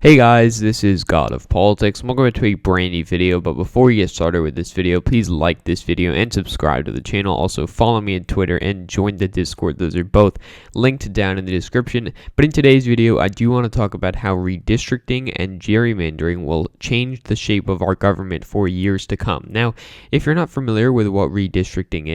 Hey guys, this is God of Politics. I'm welcome to a brand new video, but before we get started with this video, please like this video and subscribe to the channel. Also follow me on Twitter and join the Discord. Those are both linked down in the description. But in today's video, I do want to talk about how redistricting and gerrymandering will change the shape of our government for years to come. Now, if you're not familiar with what redistricting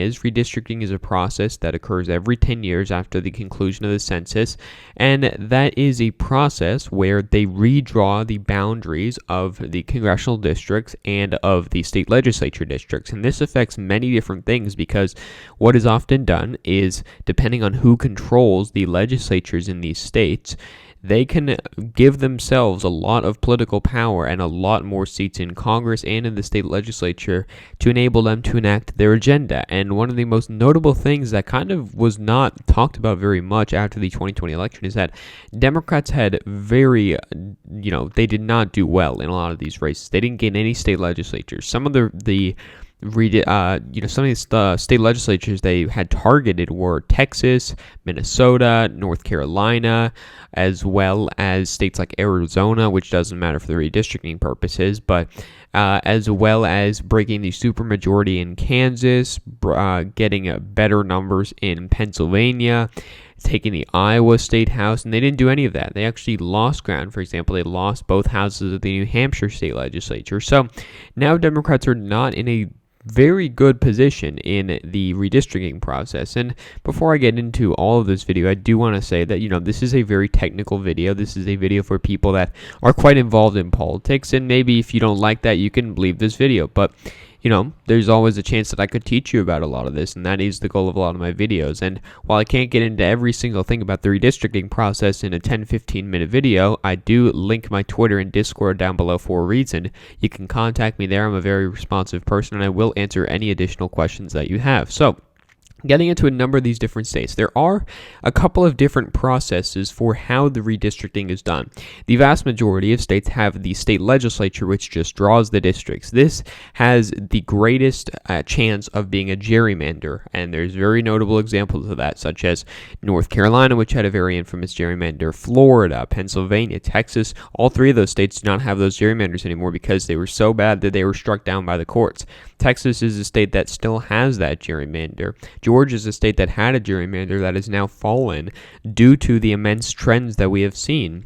is a process that occurs every 10 years after the conclusion of the census, and that is a process where they redraw the boundaries of the congressional districts and of the state legislature districts. And this affects many different things because what is often done is, depending on who controls the legislatures in these states, they can give themselves a lot of political power and a lot more seats in Congress and in the state legislature to enable them to enact their agenda. And one of the most notable things that kind of was not talked about very much after the 2020 election is that Democrats had they did not do well in a lot of these races. They didn't gain any state legislatures. Some of some of these state legislatures they had targeted were Texas, Minnesota, North Carolina, as well as states like Arizona, which doesn't matter for the redistricting purposes, but as well as breaking the supermajority in Kansas, getting better numbers in Pennsylvania, taking the Iowa State House, and they didn't do any of that. They actually lost ground. For example, they lost both houses of the New Hampshire state legislature. So now Democrats are not in a very good position in the redistricting process. And before I get into all of this video, I do want to say that, this is a very technical video. This is a video for people that are quite involved in politics, and maybe if you don't like that, you can leave this video. But there's always a chance that I could teach you about a lot of this, and that is the goal of a lot of my videos. And while I can't get into every single thing about the redistricting process in a 10-15 minute video, I do link my Twitter and Discord down below for a reason. You can contact me there. I'm a very responsive person, and I will answer any additional questions that you have. So, getting into a number of these different states, there are a couple of different processes for how the redistricting is done. The vast majority of states have the state legislature, which just draws the districts. This has the greatest chance of being a gerrymander, and there's very notable examples of that, such as North Carolina, which had a very infamous gerrymander, Florida, Pennsylvania, Texas. All three of those states do not have those gerrymanders anymore because they were so bad that they were struck down by the courts. Texas is a state that still has that gerrymander. Georgia is a state that had a gerrymander that has now fallen due to the immense trends that we have seen.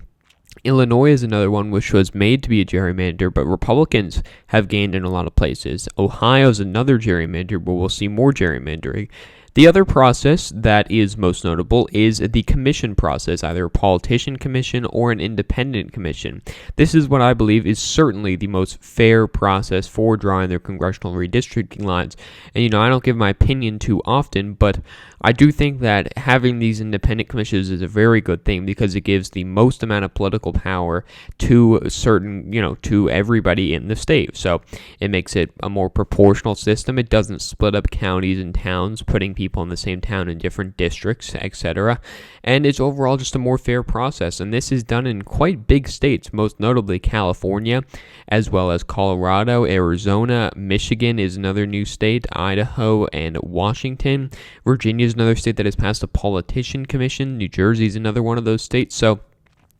Illinois is another one which was made to be a gerrymander, but Republicans have gained in a lot of places. Ohio is another gerrymander, but we'll see more gerrymandering. The other process that is most notable is the commission process, either a politician commission or an independent commission. This is what I believe is certainly the most fair process for drawing their congressional redistricting lines. And, I don't give my opinion too often, but I do think that having these independent commissions is a very good thing because it gives the most amount of political power to to everybody in the state. So it makes it a more proportional system. It doesn't split up counties and towns, putting people in the same town in different districts, etc. And it's overall just a more fair process. And this is done in quite big states, most notably California, as well as Colorado, Arizona, Michigan is another new state, Idaho, and Washington. Virginia is another state that has passed a politician commission. New Jersey is another one of those states. So,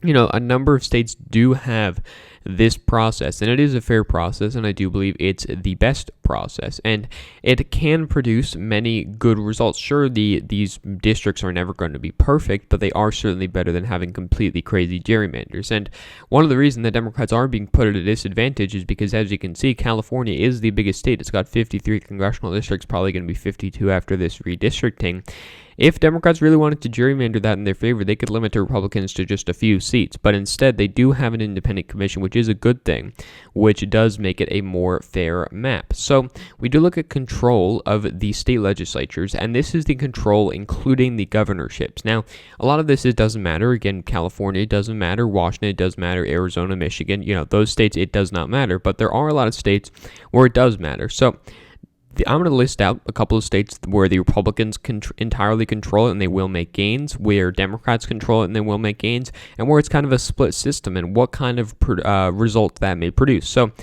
a number of states do have this process, and it is a fair process, and I do believe it's the best process, and it can produce many good results. Sure, these districts are never going to be perfect, but they are certainly better than having completely crazy gerrymanders. And one of the reasons that Democrats are being put at a disadvantage is because, as you can see, California is the biggest state. It's got 53 congressional districts, probably going to be 52 after this redistricting. If Democrats really wanted to gerrymander that in their favor, they could limit the Republicans to just a few seats. But instead, they do have an independent commission, which is a good thing, which does make it a more fair map. So we do look at control of the state legislatures, and this is the control including the governorships. Now, a lot of this, it doesn't matter. Again, California, it doesn't matter. Washington, it does matter. Arizona, Michigan, those states, it does not matter. But there are a lot of states where it does matter. So I'm going to list out a couple of states where the Republicans entirely control it and they will make gains, where Democrats control it and they will make gains, and where it's kind of a split system and what kind of result that may produce. So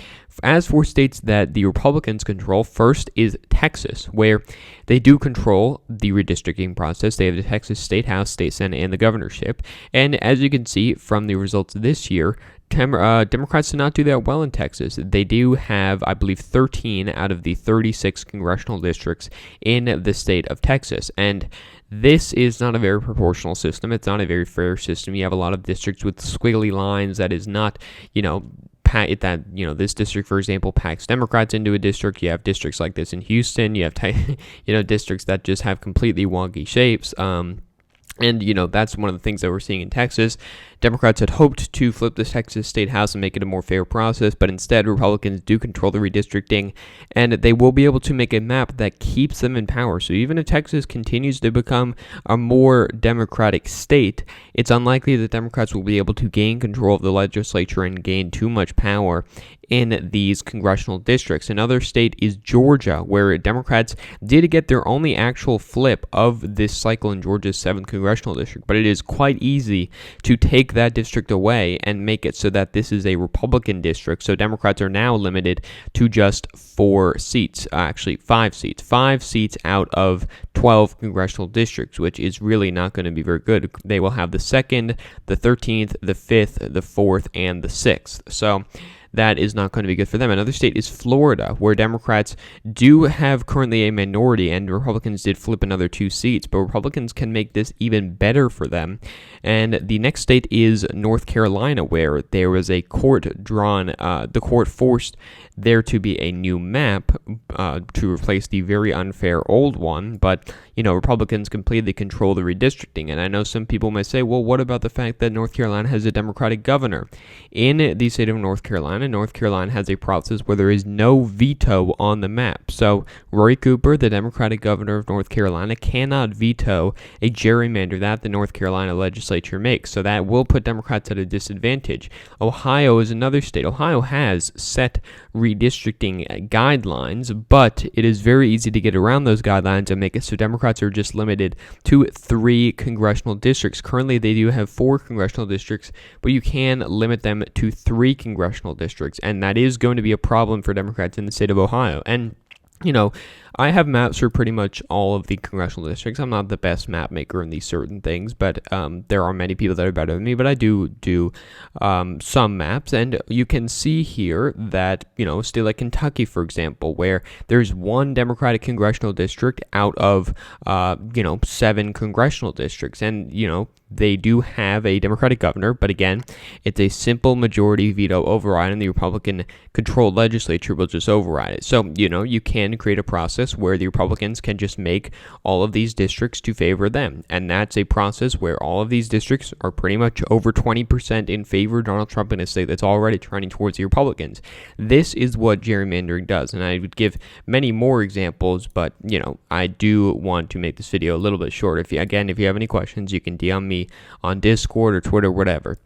as for states that the Republicans control, first is Texas, where they do control the redistricting process. They have the Texas State House, State Senate, and the governorship. And as you can see from the results this year, Democrats did not do that well in Texas. They do have, I believe, 13 out of the 36 congressional districts in the state of Texas. And this is not a very proportional system. It's not a very fair system. You have a lot of districts with squiggly lines that is not, this district, for example, packs Democrats into a district. You have districts like this in Houston. You have, districts that just have completely wonky shapes. And, that's one of the things that we're seeing in Texas. Democrats had hoped to flip the Texas State House and make it a more fair process, but instead Republicans do control the redistricting, and they will be able to make a map that keeps them in power. So even if Texas continues to become a more Democratic state, it's unlikely that Democrats will be able to gain control of the legislature and gain too much power in these congressional districts. Another state is Georgia, where Democrats did get their only actual flip of this cycle in Georgia's 7th congressional district, but it is quite easy to take that district away and make it so that this is a Republican district. So Democrats are now limited to just 5 seats. 5 seats out of 12 congressional districts, which is really not going to be very good. They will have the 2nd, the 13th, the 5th, the 4th, and the 6th. So that is not going to be good for them. Another state is Florida, where Democrats do have currently a minority, and Republicans did flip another 2 seats, but Republicans can make this even better for them. And the next state is North Carolina, where there was a court drawn, the court forced there to be a new map to replace the very unfair old one, but Republicans completely control the redistricting. And I know some people may say, well, what about the fact that North Carolina has a Democratic governor? In the state of North Carolina has a process where there is no veto on the map. So Roy Cooper, the Democratic governor of North Carolina, cannot veto a gerrymander that the North Carolina legislature makes. So that will put Democrats at a disadvantage. Ohio is another state. Ohio has set redistricting guidelines, but it is very easy to get around those guidelines and make it so Democrats are just limited to 3 congressional districts. Currently, they do have 4 congressional districts, but you can limit them to 3 congressional districts, and that is going to be a problem for Democrats in the state of Ohio. And I have maps for pretty much all of the congressional districts. I'm not the best map maker in these certain things, but there are many people that are better than me, but I do some maps, and you can see here that, state like Kentucky, for example, where there's 1 Democratic congressional district out of, 7 congressional districts, and, they do have a Democratic governor, but again, it's a simple majority veto override, and the Republican-controlled legislature will just override it. So, you can create a process where the Republicans can just make all of these districts to favor them, and that's a process where all of these districts are pretty much over 20% in favor of Donald Trump in a state that's already trending towards the Republicans. This is what gerrymandering does, and I would give many more examples, but, I do want to make this video a little bit short. If you have any questions, you can DM me on Discord or Twitter, whatever.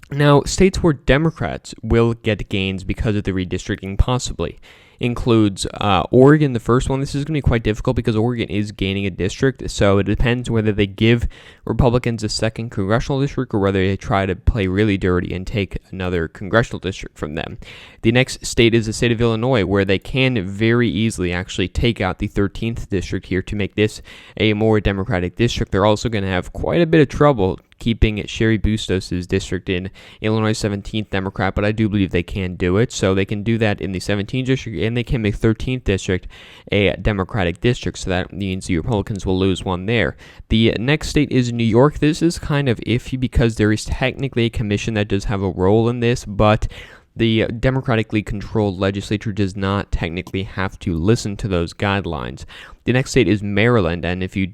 Now, states where Democrats will get gains because of the redistricting possibly includes Oregon, the first one. This is going to be quite difficult because Oregon is gaining a district, so it depends whether they give Republicans a 2nd congressional district or whether they try to play really dirty and take another congressional district from them. The next state is the state of Illinois, where they can very easily actually take out the 13th district here to make this a more Democratic district. They're also going to have quite a bit of trouble keeping Sherry Bustos' district in Illinois 17th Democrat, but I do believe they can do it. So they can do that in the 17th district, and they can make 13th district a Democratic district. So that means the Republicans will lose 1 there. The next state is New York. This is kind of iffy because there is technically a commission that does have a role in this, but the democratically controlled legislature does not technically have to listen to those guidelines. The next state is Maryland, and if you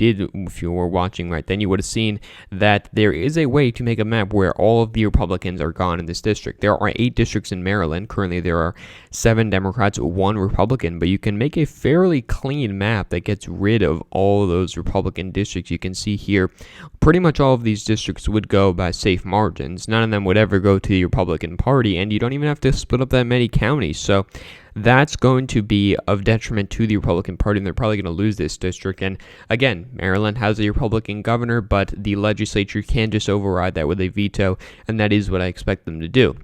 were watching right then, you would have seen that there is a way to make a map where all of the Republicans are gone in this district. There are 8 districts in Maryland. Currently, there are 7 Democrats, 1 Republican, but you can make a fairly clean map that gets rid of all of those Republican districts. You can see here, pretty much all of these districts would go by safe margins. None of them would ever go to the Republican Party, and you don't even have to split up that many counties. So that's going to be of detriment to the Republican Party, and they're probably going to lose this district. And again, Maryland has a Republican governor, but the legislature can just override that with a veto, and that is what I expect them to do.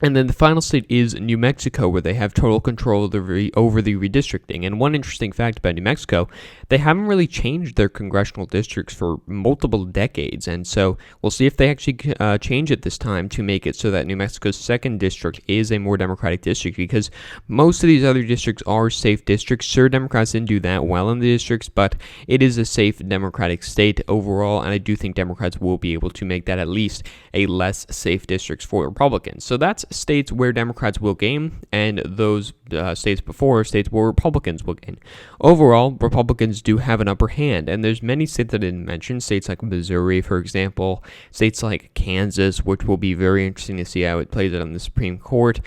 And then the final state is New Mexico, where they have total control of over the redistricting. And one interesting fact about New Mexico, they haven't really changed their congressional districts for multiple decades. And so we'll see if they actually change it this time to make it so that New Mexico's second district is a more Democratic district, because most of these other districts are safe districts. Sure, Democrats didn't do that well in the districts, but it is a safe Democratic state overall. And I do think Democrats will be able to make that at least a less safe districts for Republicans. So that's states where Democrats will gain, and those states where Republicans will gain. Overall, Republicans do have an upper hand, and there's many states that I didn't mention, states like Missouri, for example, states like Kansas, which will be very interesting to see how it plays out on the Supreme Court,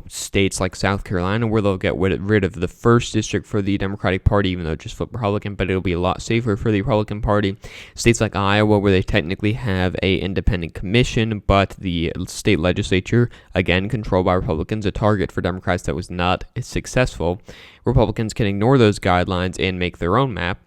states like South Carolina, where they'll get rid of the first district for the Democratic Party, even though it just flipped Republican, but it'll be a lot safer for the Republican Party. States like Iowa, where they technically have a independent commission, but the state legislature, again, controlled by Republicans, a target for Democrats that was not successful. Republicans can ignore those guidelines and make their own map.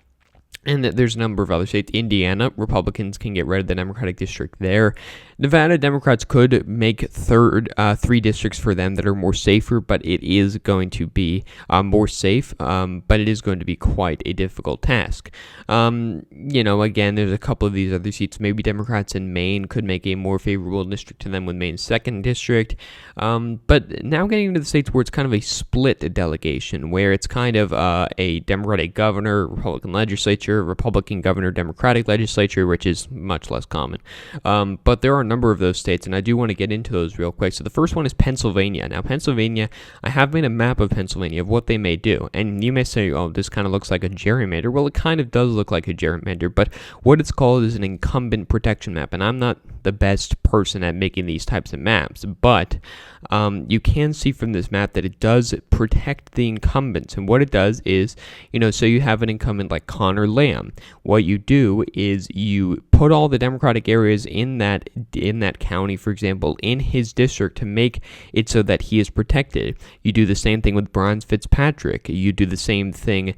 And there's a number of other states. Indiana, Republicans can get rid of the Democratic district there. Nevada, Democrats could make three districts for them that are more safer, but it is going to be more safe, but it is going to be quite a difficult task. Again, there's a couple of these other seats. Maybe Democrats in Maine could make a more favorable district to them with Maine's second district. But now getting into the states where it's kind of a split delegation, where it's kind of a Democratic governor, Republican legislature, Republican governor, Democratic legislature, which is much less common. But there are a number of those states, and I do want to get into those real quick. So the first one is Pennsylvania. Now, Pennsylvania, I have made a map of Pennsylvania of what they may do. And you may say, oh, this kind of looks like a gerrymander. Well, it kind of does look like a gerrymander, but what it's called is an incumbent protection map. And I'm not the best person at making these types of maps, but you can see from this map that it does protect the incumbents. And what it does is, so you have an incumbent like Connor Lamb. What you do is you put all the Democratic areas in that county, for example, in his district to make it so that he is protected. You do the same thing with Brian Fitzpatrick. You do the same thing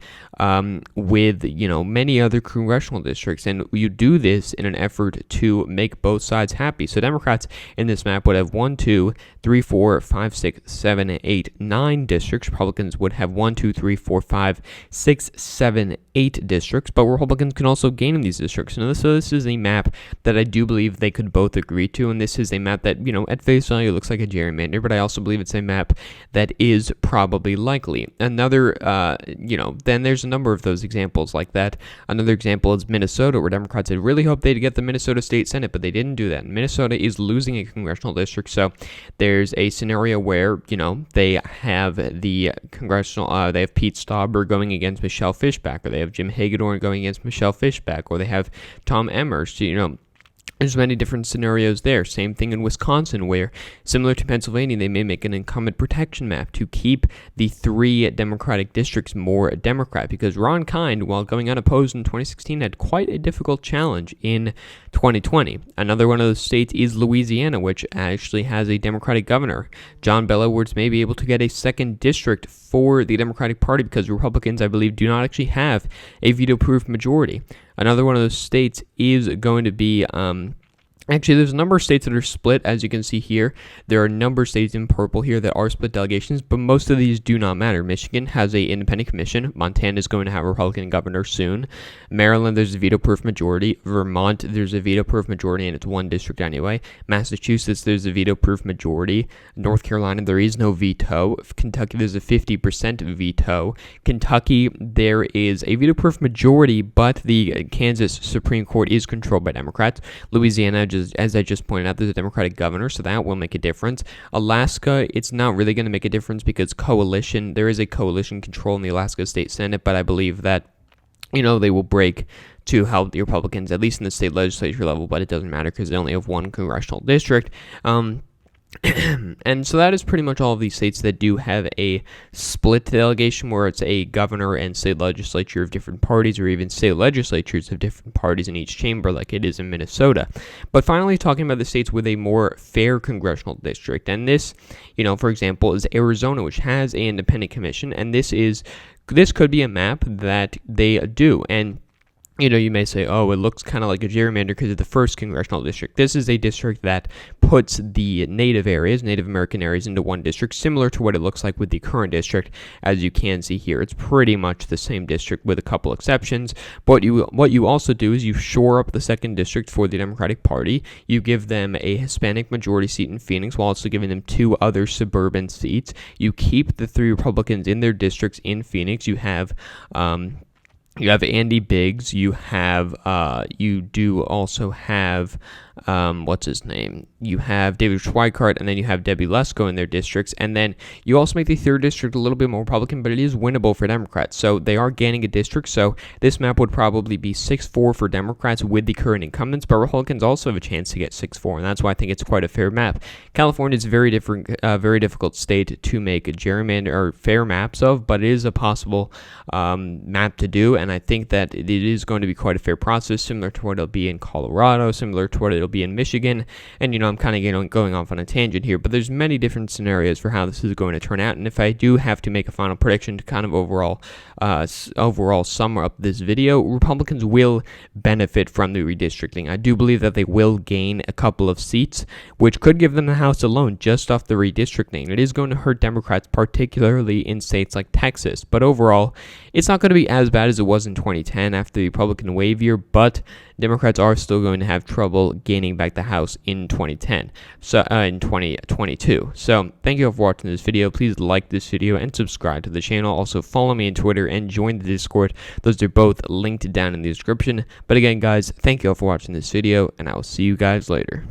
with many other congressional districts, and you do this in an effort to make both sides happy. So Democrats in this map would have 1, 2, 3, 4, 5, 6, 7, 8, 9 districts. Republicans would have 1, 2, 3, 4, 5, 6, 7, 8 districts, but Republicans can also gain in these districts. So this is a map that I do believe they could both agree to, and this is a map that, at face value looks like a gerrymander, but I also believe it's a map that is probably likely. Another, then there's a number of those examples like that. Another example is Minnesota, where Democrats had really hoped they'd get the Minnesota State Senate, but they didn't do that. Minnesota is losing a congressional district, so there's a scenario where, they have the congressional, they have Pete Stauber going against Michelle Fishback, or they have Jim Hagedorn going against Michelle Fishback, or they have Tom Emmer. There's many different scenarios there. Same thing in Wisconsin, where, similar to Pennsylvania, they may make an incumbent protection map to keep the 3 Democratic districts more Democrat, because Ron Kind, while going unopposed in 2016, had quite a difficult challenge in 2020. Another one of those states is Louisiana, which actually has a Democratic governor. John Bel Edwards may be able to get a second district for the Democratic Party, because Republicans, I believe, do not actually have a veto-proof majority. Another one of those states is going to be, actually, there's a number of states that are split, as you can see here. There are a number of states in purple here that are split delegations, but most of these do not matter. Michigan has an independent commission. Montana is going to have a Republican governor soon. Maryland, there's a veto-proof majority. Vermont, there's a veto-proof majority, and it's one district anyway. Massachusetts, there's a veto-proof majority. North Carolina, there is no veto. Kentucky, there's a 50% veto. Kentucky, there is a veto-proof majority, but the Kansas Supreme Court is controlled by Democrats. Louisiana, as I just pointed out, there's a Democratic governor, so that will make a difference. Alaska, it's not really going to make a difference because there is a coalition control in the Alaska State Senate, but I believe that, they will break to help the Republicans, at least in the state legislature level, but it doesn't matter because they only have one congressional district. And so that is pretty much all of these states that do have a split delegation, where it's a governor and state legislature of different parties, or even state legislatures of different parties in each chamber, like it is in Minnesota. But finally, talking about the states with a more fair congressional district, and this, for example, is Arizona, which has an independent commission, and this could be a map that they do. And you may say, oh, it looks kind of like a gerrymander because of the first congressional district. This is a district that puts the Native American areas into one district, similar to what it looks like with the current district. As you can see here, it's pretty much the same district with a couple exceptions. But what you also do is you shore up the second district for the Democratic Party. You give them a Hispanic majority seat in Phoenix while also giving them 2 other suburban seats. You keep the 3 Republicans in their districts in Phoenix. You have Andy Biggs. You do also have, what's his name? You have David Schweikart, and then you have Debbie Lesko in their districts. And then you also make the 3rd district a little bit more Republican, but it is winnable for Democrats. So they are gaining a district. So this map would probably be 6-4 for Democrats with the current incumbents, but Republicans also have a chance to get 6-4, and that's why I think it's quite a fair map. California is a very difficult state to make a gerrymander or fair maps of, but it is a possible map to do, and I think that it is going to be quite a fair process, similar to what it'll be in Colorado, similar to what it'll be in Michigan. And I'm kind of going off on a tangent here, but there's many different scenarios for how this is going to turn out. And if I do have to make a final prediction to kind of overall sum up this video, Republicans will benefit from the redistricting. I do believe that they will gain a couple of seats, which could give them the House alone just off the redistricting. It is going to hurt Democrats, particularly in states like Texas, but overall, it's not going to be as bad as it was in 2010 after the Republican wave year, but Democrats are still going to have trouble gaining back the House in 2010, in 2022. So thank you all for watching this video. Please like this video and subscribe to the channel. Also follow me on Twitter and join the Discord. Those are both linked down in the description. But again, guys, thank you all for watching this video, and I will see you guys later.